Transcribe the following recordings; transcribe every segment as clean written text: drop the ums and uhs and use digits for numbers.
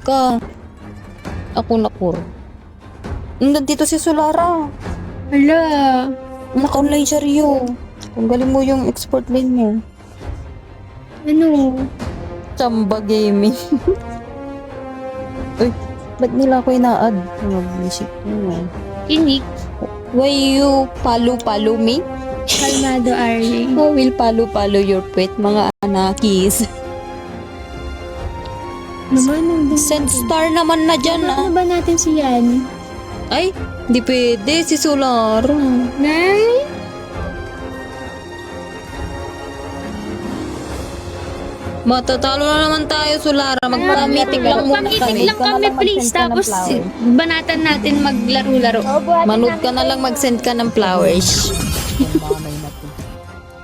ka. Ako nakur. Nandito si Solara. Hala. Naka-online siya, Rio. Tanggalin mo yung export lane mo. Ano? Chamba gaming. Uy, ba't nila ako ina-add? Mag-visit mo. Kinik. Why you follow me? Kalmado Arlie. Who will follow your pet, mga anakis? Naman, Send star naman na dyan, Ano ah. ba natin si Yan? Ay, di pwede. Si Solara. Nay? Matatalo na naman tayo, Solara. Magpamitik lang muna Pamitik kami. lang kami, please. Tapos, banatan natin maglaro-laro. Manood ka na lang, mag-send ka ng flowers.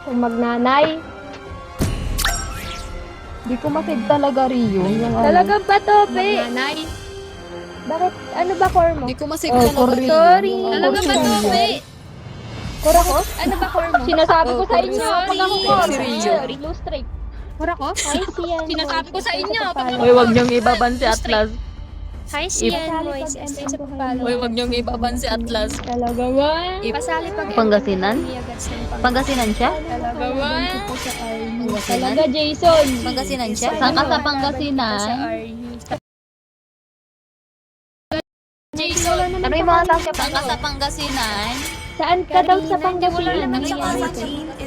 Kung magnanay. Di ko ma-feed talaga, Rio. Talaga ba to, be? Nanay. Bakit? Ano ba core mo? Di ko ma-save talaga, Rio. Sorry. Talaga ba to, be? Core ako? Ano ba core mo? Sinasabi ko sa Oh, inyo. sorry. Pag ako core. Sorry. Blue strike. Core ako? Ay, siyan. Sinasabi ko sa inyo. Uy, wag niyong ibaban si Atlas. Hi, Sian Boys. Stay sa pagpalo. Uy, wag niyong ibaban si Atlas. Talaga ba? Pasali pag Pangasinan? Pangasinan siya? Talaga ba? Talaga, Jason. Pangasinan siya? Saan ka sa Pangasinan? Jason. Ano yung mga tao Saan ka sa Pangasinan? Saan ka daw sa Karina, Pangasinan? wala naman sa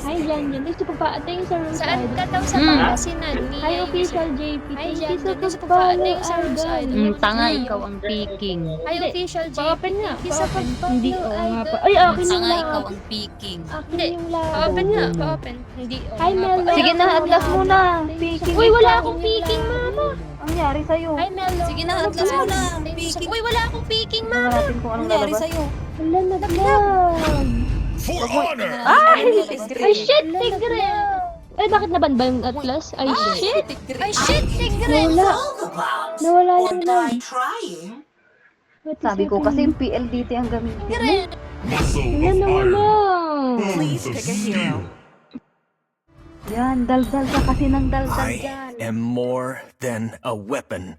Ay, yan. Gusto pa pa-ating sa room Saan side. ka daw sa Pangasinan? Hi, official JP. Hi, Thank Jan. you sa Gusto pa pag-follow, pa-ating sa room Idol. side. Tanga, ikaw ang peking. Hi, official JP. Pa-open nga. Thank you sa Pa-open. pag-follow, Hindi, oo nga idol. pa. Ay, akin yung Tanga, ikaw lab. ang peking. Akin Hindi. yung lab. Pa-open nga. Pa-open. Hindi. oo Hi, nga, Melo. pa- Sige na, Atlas muna. Peking. Uy, wala akong peking, mama. Ang nangyari sa'yo? Hi, Melo. Sige na, Atlas muna. Peking. Uy, wala akong peking, ma. Hanapin kung anong nangyari sa'yo. Wala na vlog. For honor! Ay, shit, tigre. Ay, bakit naban ba yung Atlas? Ay, shit. Ay, shit, tigre. Nawala. Nawala yung lab. What is Sabi ko kasi happening? yung PLDT ang gamitin. Muscle Wala of na, honor. wala. Bones of steel. Yan, daldal ka kasi ng daldal I dyan. am more than a weapon.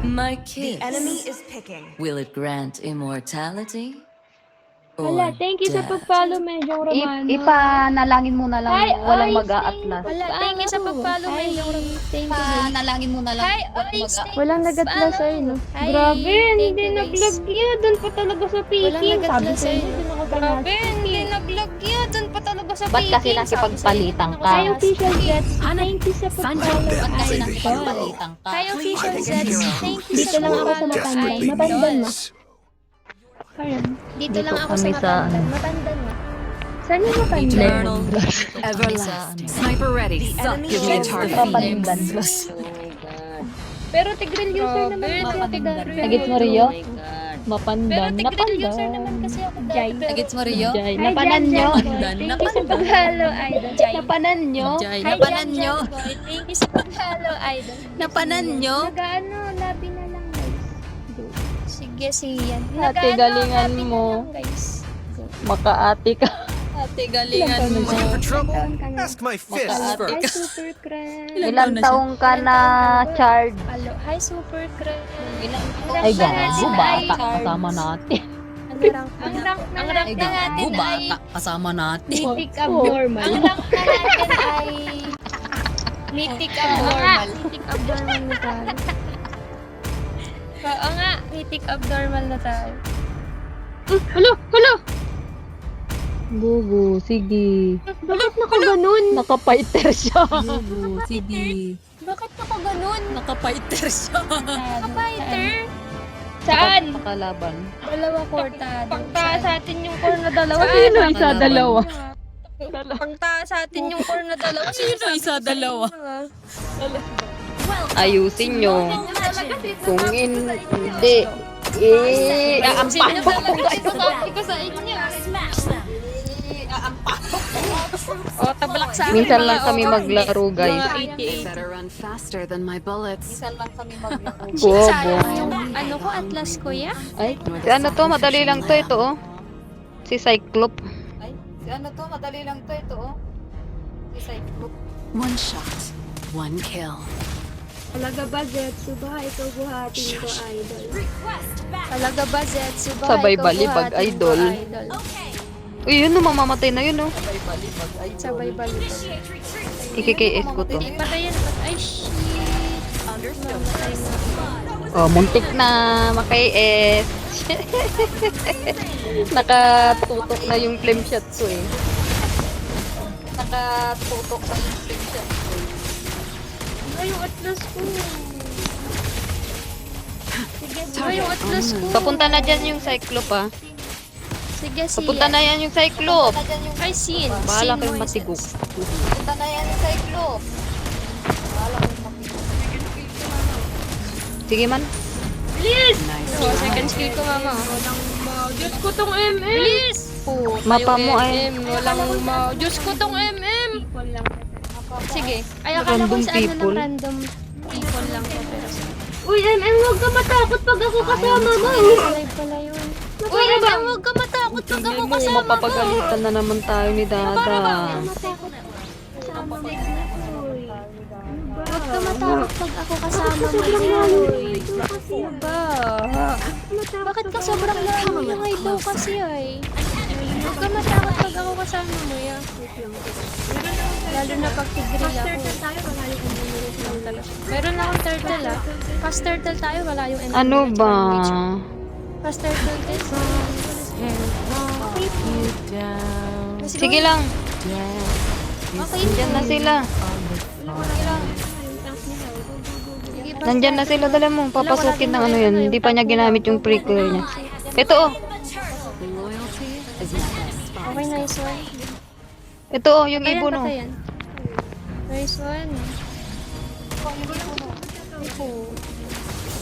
My kiss. The enemy is picking. Will it grant immortality? Wala, thank you sa pag-follow. Medyo romano. Ipanalangin mo na lang Hi, walang Oy, mag-a-atlas. Wala, thank you sa pag-follow. Hi, Medyo thank you. Panalangin mo na lang. Hi, Oris. Walang nag-atlas ay, no? Hi, Grabe, thank hindi you, guys. nag-vlog yun. Doon pa talaga sa Walang peking. Sabi nag-atlas ko ay. yun, doon ako Grabe, panat. hindi nag-vlog yan. Doon pa talaga sa Ba't kasi peking. nakipagpalitan ka? Hi, official gets. Thank you sa pag-follow. Ba't kasi Idol. nakipagpalitan ka? Hi, official Zeds. Thank you Dito sa lang ako sa pag-follow. Mapandan. Desperately Mapandan mo. needs. Karan. Dito lang ako sa kami sa Mapandan. Mapandan mo. Saan yung Mapandan? Eternal, Everlasting. everlasting. Sniper ready. Suck. enemy Give me a is target. Papandan. Pero Tigreal user naman kasi ako Mapandan. dati. Nagits mo, Rio? Pero Mapandan. tigreal user Napandan. naman kasi ako Jai. dati. Nagets mo, Rio? Jai. Hi, Napanan Jan, nyo? Jan Boy. Thank you sa pag-follow, idol. Jai. Napanan nyo? Jai, Hi, napanan Jan, nyo? Jan Boy. Thank you sa pag-follow, idol. Napanan nyo? Nag-ano, labi na lang, guys. Go. Sige, siyan. Ate, galingan labi na mo. lang, guys. Makaati ka. Ate, galingan mo. For trouble? Taon ka na. Ask my fist Makaate Hi, first. Super Cran. Ilang taong ka na, Chard? Hi, Super Cran. Ay, Ang rank gago, natin bata. ay- Kasama natin. Ang rank Ay, na natin gago, ay... bata. Kasama natin. Mythic abnormal. Ang rank na natin ay... Mythic abnormal. Mythic abnormal na tayo. Oo nga, mythic abnormal na tayo. Hala! Bugo, sige. Bakit nakaganon? Naka-fighter siya. Bugo, sige. Bakit ako ganun? Naka-fighter siya. Kapiter? Saan? Nakalaban. Dalawa kortado. Pagtaas sa atin yung core na dalawa. Sino isa, Nakalaban. dalawa? Pagtaas sa atin yung core na dalawa. Sino isa, dalawa? Ayusin nyo. Kung hindi, Sino talaga sinasabi ko sa inyo? O, tabalak sa akin. minsan lang kami maglaro, guys. Mga 88. Better run faster than my bullets. Minsan lang kami maglaro. Bobo. Sayang yung ano ko, atlas ko ya. Ay, si ano to? Madali lang to. Ito, oh. Si Cyclop. Ay, si ano to? Madali lang to. Ito, oh. Si Cyclops. One shot. One kill. Talaga ba, Zetsu ba? Ikaw buhatin ko, idol. Talaga ba, Zetsu ba? Sabay Ikaw balibag, buhatin ko, idol. Uy, yun no, mamamatay na yun no. Sabay balibag. IKKS ko to. Hindi, patayin. Ay, shit. Mamatay na. Oh, muntik na maka-AS. Nakatutok na yung flame shot ko eh. Nakatutok na yung flame shot ko eh. Ay, yung atlas ko. Ay, yung atlas ko. Papunta na dyan yung Cyclop ah. Sige, siya. Papunta na yan yung Cyclop. Ay, sin. Bahala Sin kayong mo, matigok. Sis. Papunta na yan yung Cyclop. Bahala kayong matigok. Sige man. Bilis! Oh, second skill ko, mama. Diyos ko tong MM! Bilis! Oh, Mapa mo ay. Walang Diyos ko tong MM! Sige. Ay, akala ko Random sa ano lang people. random people lang ko. Pero sa... Uy, MM, huwag ka matakot pag ako kasama mo! Live pala yun. Uy, MM, huwag ka matakot pag ako kasama mo. Mapapagalitan na naman tayo ni Dada. Kasama mo, uy. Huwag ka matakot pag ako kasama mo. Uy. Ano ba? Bakit ka sobrang lalo yung daw kasi ay? Huwag ka matakot pag ako kasama mo, ya. Lalo na pag tigrill ako. Meron akong turtle ah. Fast turtle tayo, wala yung enemy. Ano ba? Fast turtle test. Sige lang. Okay, Nandyan na sila. sige lang. Nandyan na sila. Dala mo. Papasukin ng ano yan. Hindi pa niya ginamit yung pre-clear niya. Ito oh. Loyalty is my best Okay, nice one. Ito oh. Yung Patayan, ibon oh. patayan. Nice one.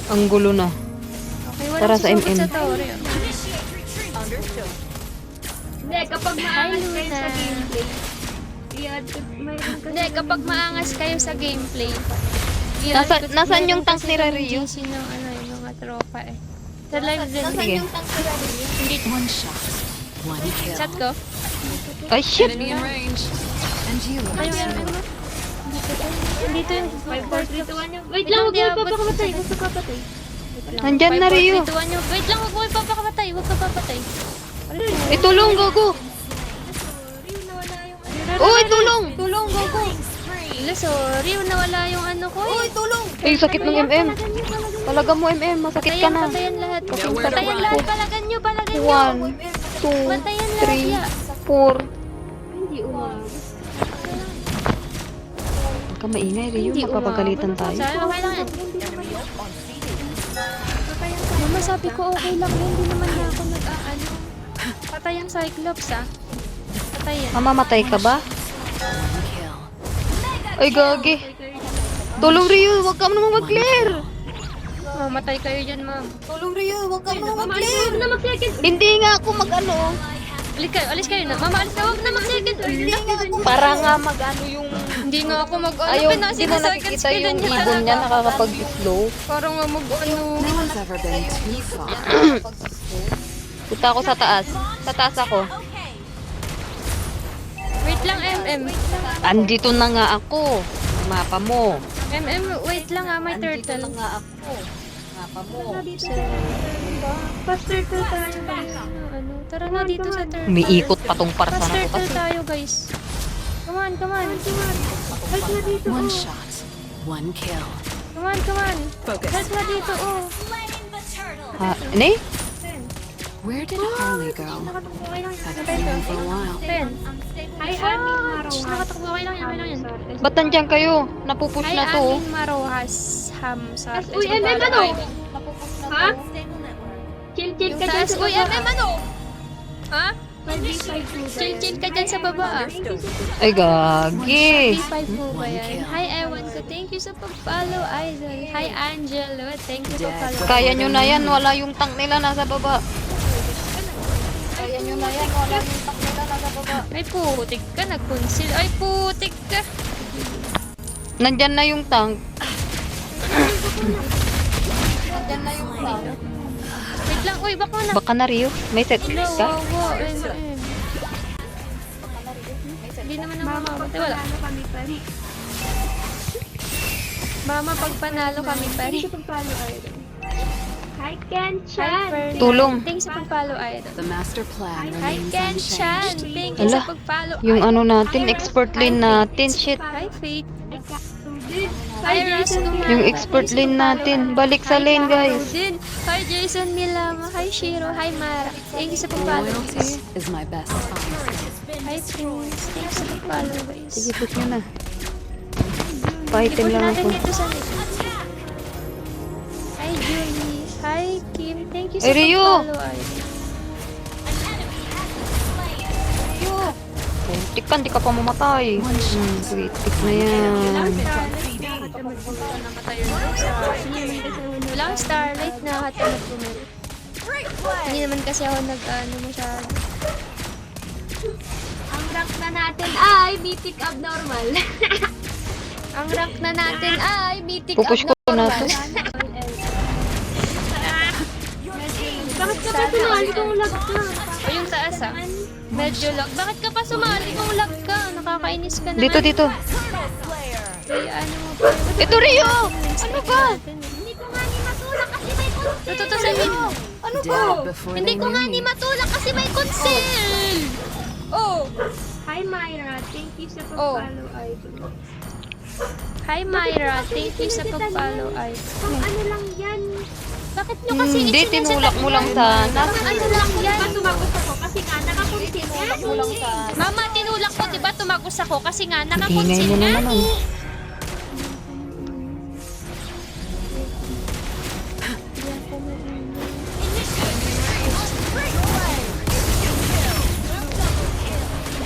Ang gulo na. Okay, walang Tara sa susubot MM. sa tower yun. Hindi, kapag maangas kayo sa gameplay, Hindi, kapag maangas kayo sa gameplay, Nasaan yung tank ni Raryo? GC ng ano, yung mga tropa eh. Sa live din. Sige. One shot. One kill. Chat ko. Ay shit. Enemy in range. And you. Ayun, ayun, ayun. Dito yung 5, 4, 3, 2, 1 yun. Wait lang, huwag mo ipapakamatay. Huwag ka papatay. Nandyan na Ryo. 5, 4, 3, 2, 1 yun. Wait lang, huwag mo ipapakamatay. Huwag ka papatay. Itulong gogo. Uy tulong. Tulong, go, go. Ila, sorry. Nawala yung ano ko eh. Tulong! Ay sakit ng MM. Talaga mo MM. Masakit ka na. Patayan lahat. Patayan lahat. Palagan nyo, palagan nyo. 1, 2, Patayan lahat, ya. 3, 4. Hindi umabot. Huwag ka maingay Ryo. Mapapagalitan tayo. Sabi, okay lang yan. Mama, sabi ko okay lang yun. Hindi naman na ako nag-aano. Patay ang Cyclops ah. Patay yan. Mamamatay ka ba? One kill. Ay gagi. Tulong Ryo. Huwag ka naman mag-clear. Mamatay kayo dyan, ma'am. Tulong Ryo! Huwag ka naman mag-clear! Huwag na mag-second. Hindi nga ako mag-ano. Alis kayo na. Mama, alis na. Huwag na mag-second. Para nga mag-ano yung... Hindi nga ako mag-ano. Ayaw, Pinasi di mo na second nakikita skill yung niya ibon talaga. niya nakakapag-slow. Parang nga mag-ano. No one's ever been too far. Punta ako sa taas. Sa taas ako. Wait lang, MM. Andito na nga ako. Mapa mo. MM, wait lang ah. May turtle. nga ako. Mapa mo. Fast turtle tayo. Ano? Tara na dito sa turtle. Umiikot pa tong parsa Fast na to turtle kasi. tayo, guys. Come on, come on. Help na dito. One shot. One kill. Come on, come on. Help na dito, oh. Ha? Ano? Where did Harley go? Haven't seen him for a while. 10. Hi, Armin Maro. Nakatakbo, okay lang yan, okay lang yan. Ba't nandyan kayo? Napupush Hi, na to. oh. Amin Marojas. Ham, Uy, MM ano? Ha? Chill ka dyan Taas, sa uy, baba. MM ano? Ha? 5v5 Chill ka dyan sa baba, ah. Ay gagi. D5 po ba yan? Hi, Ewan ko. Thank you sa pag-follow, idol. Hi, Angelo. Thank you sa pag-follow. Kaya nyo na yan. Wala yung tank nila nasa baba. Kaya nyo na yan. Wala yung tank nila nasa baba. Ay, putik ka. Nag-conceal. Ay, putik ka. Nandyan na yung tank. Nandyan na yung tank. Wait lang. Uy, baka na. Baka na Ryo. May set No, ka? wow. Hindi naman ako mamamatay. Wala. Mama, pag panalo kami pa rin. Hi, Ken-chan. Tulong. Thanks sa pagpalo, Idol. The master plan Hi, remains Ken-chan. unchanged. Thank you Ala, sa pagpalo, Yung Idol. ano natin, expert lane natin. Shit. Hi, Faith. Hi, Hi, Ras Jason. Kumar. Yung expert lane natin. Balik sa lane, guys. Din. Hi, Jason Milama. Hi, Shiro. Hi, Mara. Thank you sa pagpalo, Loyalty guys. is my best policy. Hi, Prince. Thank you sa pagpalo, guys. Sige, push nyo na. Pa-item Ipon lang natin ako. dito sa likod. Hi, Julie. Hi, Kim. Thank you sa Ay, Ryu! pagpalo, Idol. Puntik ka, di ka pa mamatay. Kritik na yan. Walang Starlight na katamad bumalik. Hindi naman kasi ako nag-ano masyado. Ang rank na natin ay mythic abnormal. Ang rank na natin ay mythic Pupush ko na to. Bakit ka pa sumali kung lag ka? O yung taas ah. Medyo lag. Bakit ka pa sumali kung lag ka? Nakakainis ka naman. Dito, dito. Kaya ano mo pa. Ito, Rio! Ano ba? Hindi ko nga ni matulak kasi may conceal. Totoo to sabihin mo. Ano ba? Dead before Hindi they ko knew nga me. ni matulak kasi may conceal. Oh. Hi, Myra. Thank you sa Oh. pag-follow, idol. Hi Myra, thank you sa pag-follow ay. Pang ano lang yan. Bakit nyo kasi Hindi, isinasat tinulak mo lang sana. Pang ano lang yan? Diba tumagos ako kasi nga nakakonsin yan. Mama, tinulak ko, diba tumagos ako kasi nga Ingay nakakonsin mo na nga. naman.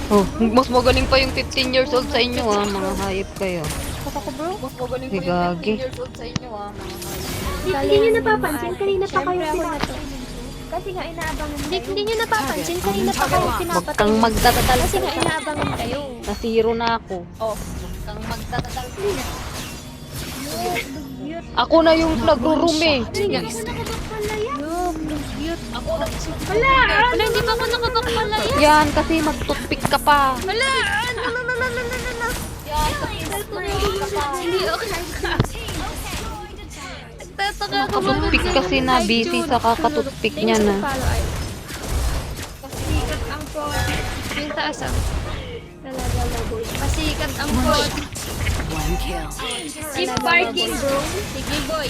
Oh, mas magaling pa yung 15 years old sa inyo ah, mga hayop kayo. Ako bro? Si Gagi. Hindi nyo napapansin, kanina pa kayo Siyempre ako na to. Kasi nga inaabangan Hindi nyo napapansin, kanina pa kayo Huwag pinapatay. kang magdadadal. Kasi nga inaabangan kayo. Nasiro na ako. Oh, huwag kang magdadadal. Ako na yung nagro-room eh. Ako na Wala, hindi pa ako nakapagpalaya. Yan, kasi mag-toothpick ka pa. Wala, Hindi okay. Nagtataka ako Nakatutpick kasi na busy sa kakatutpick niya na. Pasikat ang pot. Yung taas ah. Pasikat ang pot. One kill. Keep barking bro. Sige boy.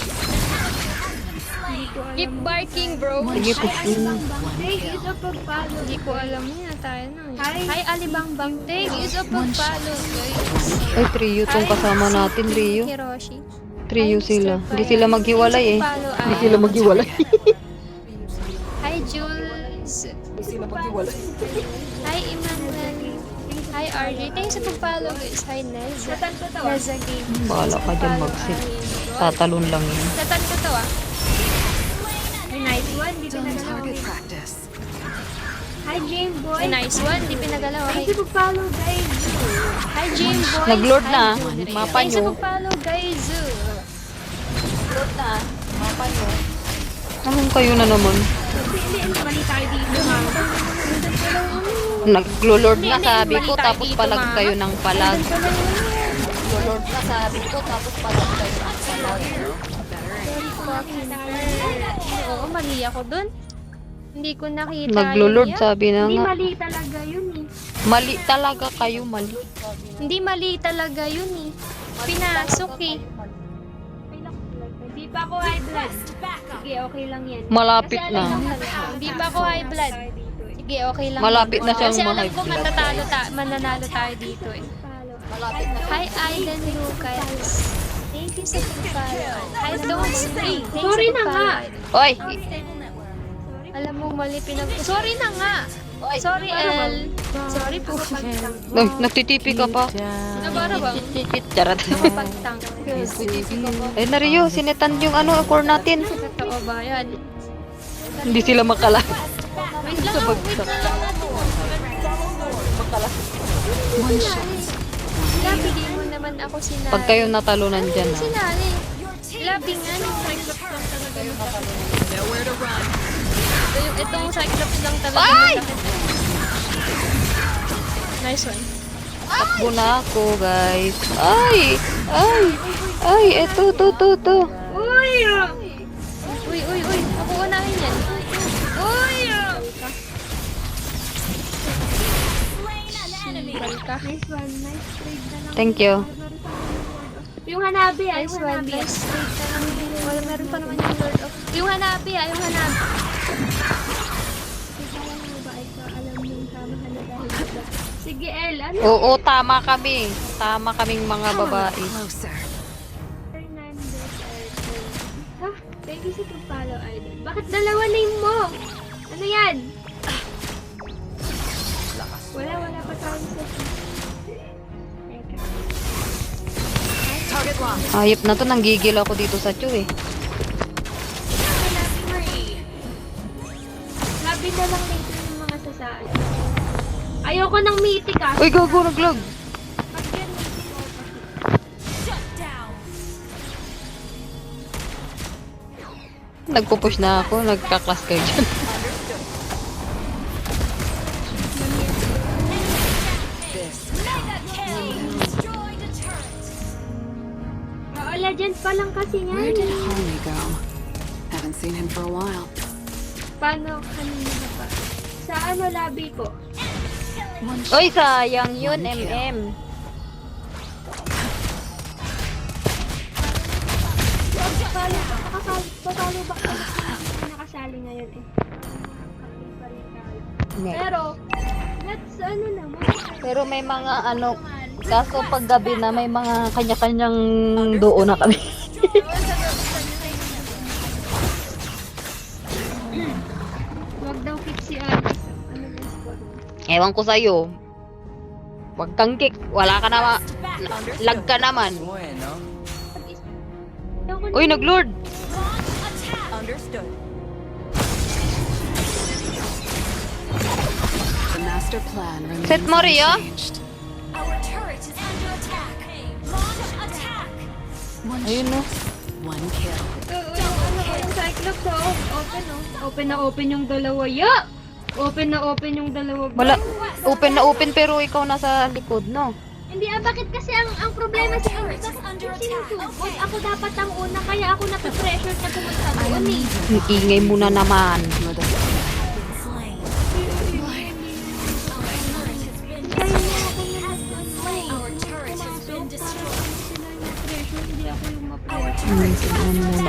Keep barking bro. Sige, push mo na. Thank you sa pag-follow. Hindi ko alam niya tayo na. Hi Alibangbang. Thank you sa pag-follow guys. Ay, trio tong kasama natin, Rio. Hiroshi. Trio sila. Hindi sila maghiwalay eh. Follow Hindi sila maghiwalay. Hi Jules. Hindi sila maghiwalay. Hi Emmanuel. Hi RJ. Thanks sa pag-follow guys. Hi Neza. Neza Game. Bahala ka dyan mag-sit. Tatalon lang yun. Satan ko to ah. Nice one, di pinagalaw. Target practice. Hi, Jane Boy. Ay, nice one. Di pinagalaw. Thank you for follow, guys. Hi Jim Boy. Nag-lord na. Mapa Thanks sa nyo. pag-follow guys. Lord na. Mapa nyo. Anong kayo na naman? Hindi, mali tayo dito, ha? Naglo-lord na Hindi, sabi ko, mali tayo tapos dito, palag ma. kayo ng palag. Lord na sabi ko. Tapos palag kayo ng palag. Oo, mali ako dun. Hindi ko nakita Naglo-lord yun. sabi na Hindi nga. mali talaga yun, eh. Mali talaga kayo, mali. Hindi mali talaga yun eh. Pinasok eh. Hindi pa ako high blood. Sige, okay lang yan. Malapit na. Hindi pa ako high blood. Sige, okay lang. Malapit na siyang Kasi alam ma-high ko blood. mananalo tayo dito eh. Hi, Aiden Lucas. Thank you sa pag-follow. Hi, Don't Spring. Sorry na nga. Oy! Alam mo, mali Sorry na nga. Sorry, El. Sorry po. Nagtitipi ka pa. Ano ba na ba? Charot. Pagtang. Ay, na Rio, sinetan yung ano, core natin. Totoo ba yan? Hindi sila makala. Wait lang, wait lang. One shot. Labi, di mo naman ako sinali. Pag kayo natalunan dyan, ha. Sinali. Labi nga. Itong Cyclops lang talaga. Ay! Nice one. Takbo na ako, guys. Ay! Ay! Ay! Eto, to. Uy! Uy! Ako unahin yan. Uy! Ka. Nice one. Nice trade na lang. Thank you. Yung Hanabi ah. Nice one. Nice trade na lang. Wala, meron pa naman yung Lord of... Yung Hanabi ah. Yung Hanabi. Sige, El. Ano? Oo, tama kami. Tama kaming mga babae. Closer. Fernandez Airtel. Ha? Thank you sa pag-follow, Idol. Bakit dalawa name mo? Ano yan? Wala pa tayo sa... Teka. Target locked. Ayop na to, nanggigil ako dito sa Chu eh. Sabi na lang dito yung mga sasaan. Ayoko ng mythic ah. Uy, gago, naglag. Pag yan, mythic ako kasi. Nagpo-push na ako, nagka-class kayo dyan. Oo, legend pa lang kasi nga. Where did Harley go? Haven't seen him for a while. Paano kanina na pa? Sa ano labi po? Uy, sayang yun, MM. Papalo ba kayo? Nakasali ngayon eh. Kapit pa rin tayo. Pero, let's ano naman. Pero may mga ano, kaso pag gabi na may mga kanya-kanyang doon na kami. Huwag daw kick si Alice. Ano yung squad? Ewan ko sa'yo. Huwag kang kick. Wala ka naman. Lag ka naman. Ayoko Uy, nag-lord. The master plan remains Set mo, Rio. unchanged. Ayun no. One kill. yung Cyclops open open yung dalawa. Ya! Open yung dalawa. Wala. Open na open pero ikaw nasa likod, no? Hindi bakit kasi ang problema sa akin sinusugod. Ako dapat ang una kaya ako nape-pressure na pumunta doon eh. Ang ingay mo na naman.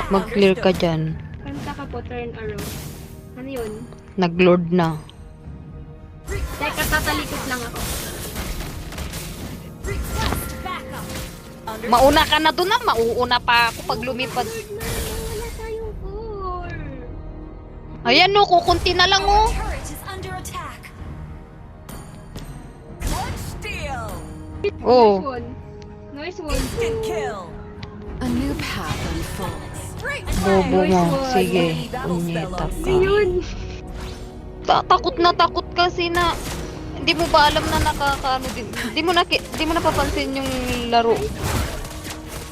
Mag-clear ka dyan. Kanta ka po, turn arrow. Ano yun? Nag-lord na. Teka, tatalikot lang ako. Mauna ka na doon na. Mauuna pa ako pag lumipad. Wala tayong core. Ayan no, kukunti na lang oh. Oh. Nice one. A new path unfolds. Bobo mo. Sige. Punyeta ka. Ayun. Takot na takot kasi na hindi mo ba alam na nakakaano din. Hindi mo napapansin yung laro.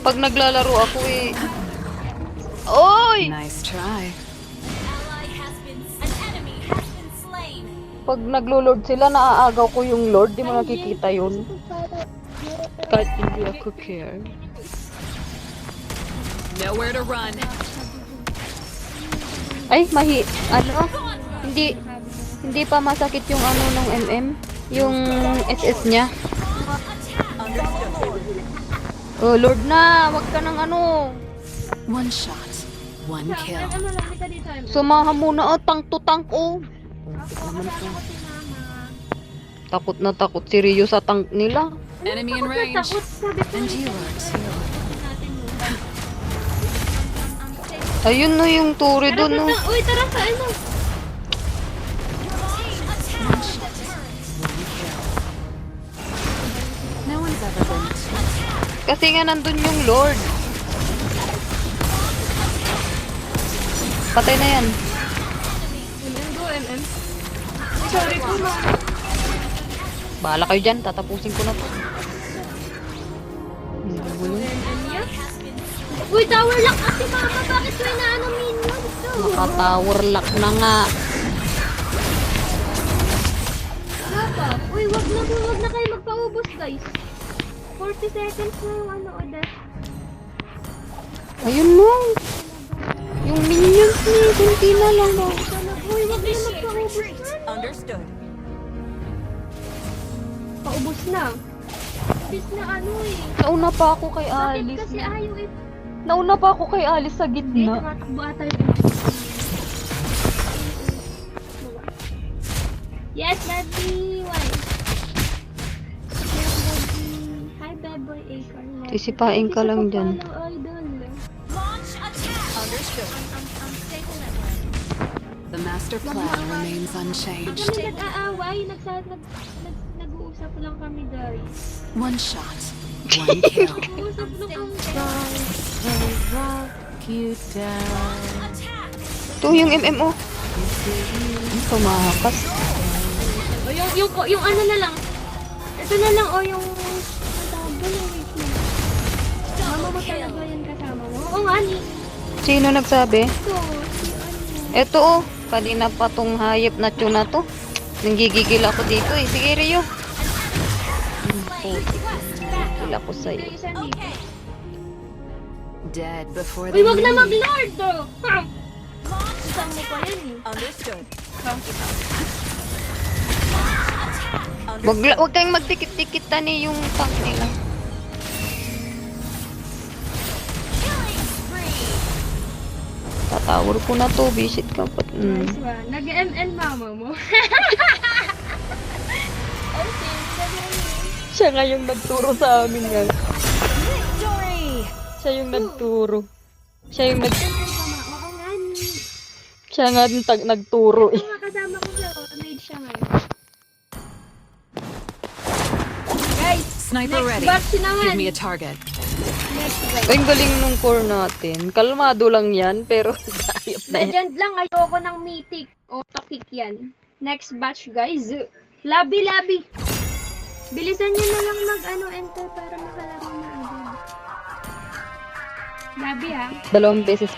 Pag naglalaro ako eh. Oy! Nice try. Pag naglo-lord sila, naaagaw ko yung lord. Di mo nakikita yun. Kahit hindi ako care. Nowhere to run. Ay, ano? Hindi pa masakit yung ano ng MM. Yung SS niya. Oh, lord na. Wag ka ng ano. One shot. One kill. Ano lang ka dito? Sumahan muna. Oh, tank to tank. Oh. Takot na takot si Rio sa tank nila. Enemy in range. Takot sabi ko. And healers. Ayun no yung turi doon no. Uy, tara sa ano? No one's ever been too. Kasi nga nandun yung lord. Patay na yan. Sorry po, ma. Bahala kayo dyan. Tatapusin ko na to. Uy, tower lock kasi mama. Bakit may naano minions to? Naka-tower lock na nga. Dapat. Uy, wag na kayo magpaubos, guys. 40 seconds na yung ano, Oda. Ayun mo. Yung minions ni, kunti na lang mo. Uy, wag na magpaubos na. Understood. Paubos na. Bis na ano eh. Nauna pa ako kay Bakit Alice. kasi ayaw eh. Nauna pa ako kay Alice sa Hindi, gitna. tumatakbo ata yung Yes, Daddy! Why? Yes, Daddy! Hi, bad boy Acorn. Sisipain ka lang dyan. Idol. Understood. The master plan remains Pag unchanged. kami nag-aaway, nag-uusap lang kami, guys. One shot, one kill. Nag-uusap lang kami. Ito yung MMO. Tumakas. O yung ano na lang. Ito na lang, o yung... Ang tawag doon, wait mo. Mama mo talaga yan kasama mo. Oo nga, ni. Sino nagsabi? Ito, si ano. Eto oh. Kanina pa tong hayop na tune na to. Nanggigigil ako dito eh. Sige, Rio. Gigil ako sa'yo. Kayo saan dito? Dead before Uy, they wag na knew me. mag-lord, oh! Isang mo pa yan, eh. Understood. Wag kayong magdikit-dikit tani yung tank nila. Tatawar ko na to. Visit ka pa. Nice one. Nag-ML mama mo. Siya nga yung nagturo sa amin nga. Siya yung nagturo. Siya yung Oo nga, ni. Siya nga yung nagturo eh. Ito nga kasama ko siya, oh. Made siya ngayon. Guys, Sniper next ready. batch naman. Give me a target. Next batch. Ay, ang galing nung core natin. Kalmado lang yan, pero hayop na yan. Legend lang, ayoko ng mythic. Auto kick yan. Next batch, guys. Labi. Bilisan nyo na lang mag-enter para makalaro na agad. Labi, ha? 2 beses